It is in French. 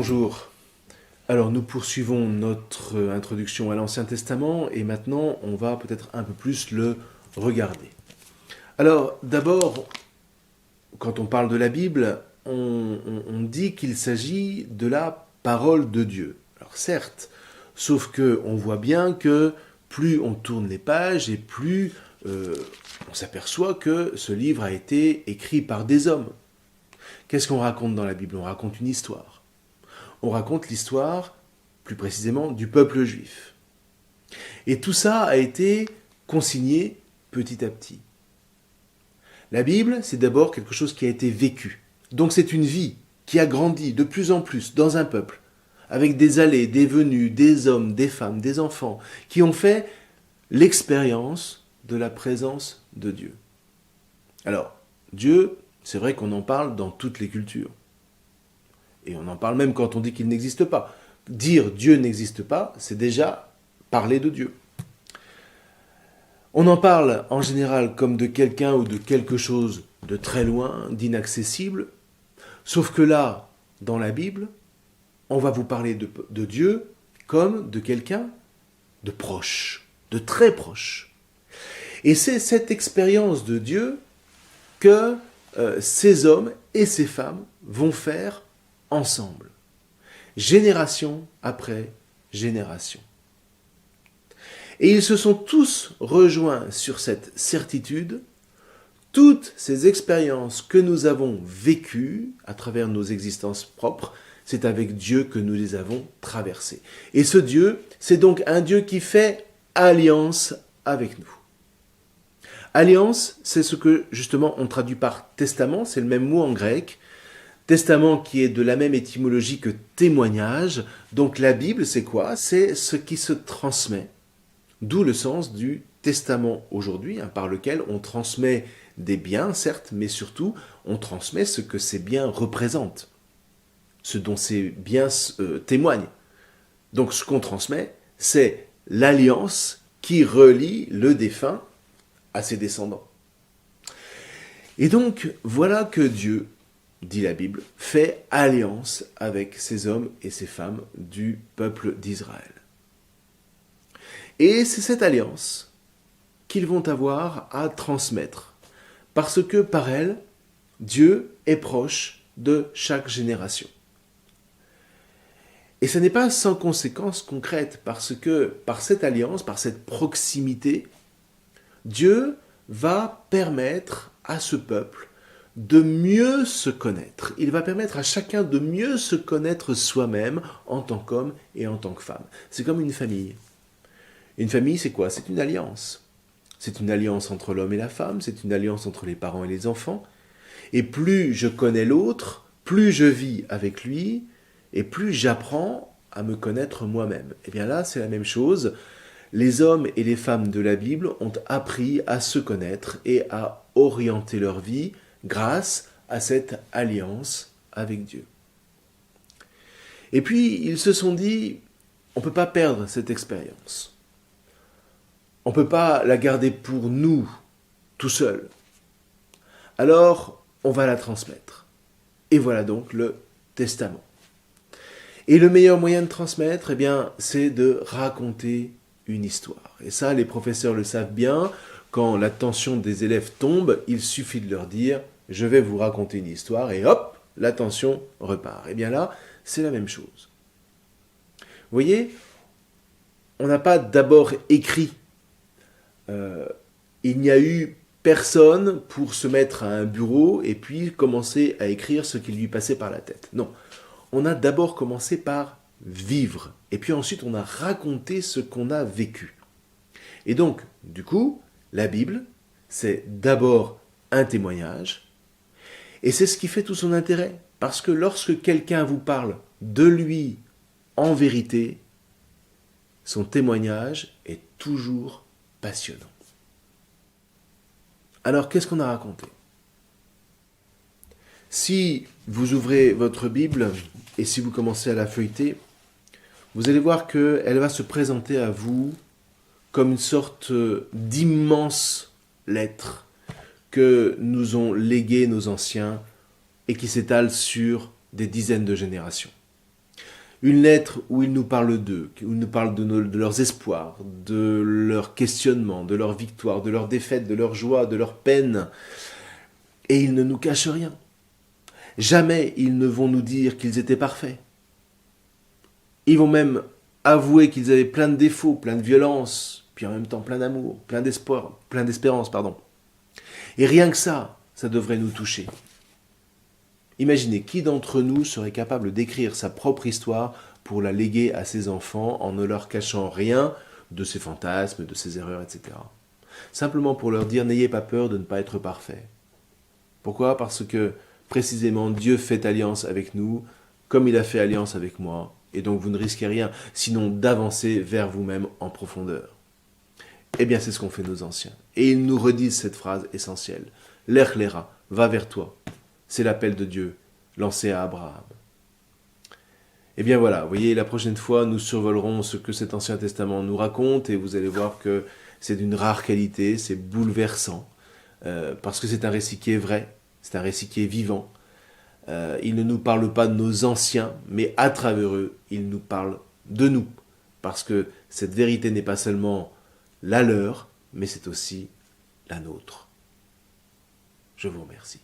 bonjour. Alors nous poursuivons notre introduction à l'Ancien Testament et maintenant on va peut-être un peu plus le regarder. Alors d'abord, quand on parle de la Bible, on dit qu'il s'agit de la parole de Dieu. Alors certes, sauf que on voit bien que plus on tourne les pages et plus on s'aperçoit que ce livre a été écrit par des hommes. Qu'est-ce qu'on raconte dans la Bible? On raconte une histoire. On raconte l'histoire, plus précisément, du peuple juif. Et tout ça a été consigné petit à petit. La Bible, c'est d'abord quelque chose qui a été vécu. Donc c'est une vie qui a grandi de plus en plus dans un peuple, avec des allées, des venues, des hommes, des femmes, des enfants, qui ont fait l'expérience de la présence de Dieu. Alors, Dieu, c'est vrai qu'on en parle dans toutes les cultures. Et on en parle même quand on dit qu'il n'existe pas. Dire Dieu n'existe pas, c'est déjà parler de Dieu. On en parle en général comme de quelqu'un ou de quelque chose de très loin, d'inaccessible. Sauf que là, dans la Bible, on va vous parler de Dieu comme de quelqu'un de proche, de très proche. Et c'est cette expérience de Dieu que ces hommes et ces femmes vont faire ensemble, génération après génération. Et ils se sont tous rejoints sur cette certitude, toutes ces expériences que nous avons vécues à travers nos existences propres, c'est avec Dieu que nous les avons traversées. Et ce Dieu, c'est donc un Dieu qui fait alliance avec nous. Alliance, c'est ce que justement on traduit par testament, c'est le même mot en grec. Testament qui est de la même étymologie que témoignage. Donc la Bible, c'est quoi? C'est ce qui se transmet. D'où le sens du testament aujourd'hui, par lequel on transmet des biens, certes, mais surtout, on transmet ce que ces biens représentent, ce dont ces biens témoignent. Donc ce qu'on transmet, c'est l'alliance qui relie le défunt à ses descendants. Et donc, voilà que Dieu, dit la Bible, fait alliance avec ces hommes et ces femmes du peuple d'Israël. Et c'est cette alliance qu'ils vont avoir à transmettre, parce que par elle, Dieu est proche de chaque génération. Et ce n'est pas sans conséquences concrètes, parce que par cette alliance, par cette proximité, Dieu va permettre à ce peuple de mieux se connaître. Il va permettre à chacun de mieux se connaître soi-même en tant qu'homme et en tant que femme. C'est comme une famille. Une famille, c'est quoi? C'est une alliance. C'est une alliance entre l'homme et la femme, c'est une alliance entre les parents et les enfants. Et plus je connais l'autre, plus je vis avec lui, et plus j'apprends à me connaître moi-même. Et bien là, c'est la même chose. Les hommes et les femmes de la Bible ont appris à se connaître et à orienter leur vie grâce à cette alliance avec Dieu. Et puis, ils se sont dit, on ne peut pas perdre cette expérience. On ne peut pas la garder pour nous, tout seul. Alors, on va la transmettre. Et voilà donc le testament. Et le meilleur moyen de transmettre, eh bien, c'est de raconter une histoire. Et ça, les professeurs le savent bien. Quand l'attention des élèves tombe, il suffit de leur dire « je vais vous raconter une histoire » et hop, l'attention repart. Et bien là, c'est la même chose. Vous voyez, on n'a pas d'abord écrit. Il n'y a eu personne pour se mettre à un bureau et puis commencer à écrire ce qui lui passait par la tête. Non, on a d'abord commencé par vivre. Et puis ensuite, on a raconté ce qu'on a vécu. Et donc, du coup, la Bible, c'est d'abord un témoignage. Et c'est ce qui fait tout son intérêt. Parce que lorsque quelqu'un vous parle de lui en vérité, son témoignage est toujours passionnant. Alors, qu'est-ce qu'on a raconté? Si vous ouvrez votre Bible et si vous commencez à la feuilleter, vous allez voir qu'elle va se présenter à vous comme une sorte d'immense lettre que nous ont léguée nos anciens et qui s'étale sur des dizaines de générations. Une lettre où il nous parle d'eux, où il nous parle de leurs espoirs, de leurs questionnements, de leurs victoires, de leurs défaites, de leurs joies, de leurs peines. Et ils ne nous cachent rien. Jamais ils ne vont nous dire qu'ils étaient parfaits. Ils vont même avouer qu'ils avaient plein de défauts, plein de violence, puis en même temps plein d'amour, plein d'espoir, plein d'espérance, pardon. Et rien que ça devrait nous toucher. Imaginez, qui d'entre nous serait capable d'écrire sa propre histoire pour la léguer à ses enfants en ne leur cachant rien de ses fantasmes, de ses erreurs, etc. Simplement pour leur dire, n'ayez pas peur de ne pas être parfait. Pourquoi ? Parce que précisément Dieu fait alliance avec nous, comme il a fait alliance avec moi, et donc vous ne risquez rien, sinon d'avancer vers vous-même en profondeur. Eh bien c'est ce qu'ont fait nos anciens. Et ils nous redisent cette phrase essentielle. Lech Lera, va vers toi. C'est l'appel de Dieu, lancé à Abraham. Eh bien voilà, vous voyez, la prochaine fois, nous survolerons ce que cet Ancien Testament nous raconte, et vous allez voir que c'est d'une rare qualité, c'est bouleversant, parce que c'est un récit qui est vrai, c'est un récit qui est vivant. Il ne nous parle pas de nos anciens, mais à travers eux, il nous parle de nous, parce que cette vérité n'est pas seulement la leur, mais c'est aussi la nôtre. Je vous remercie.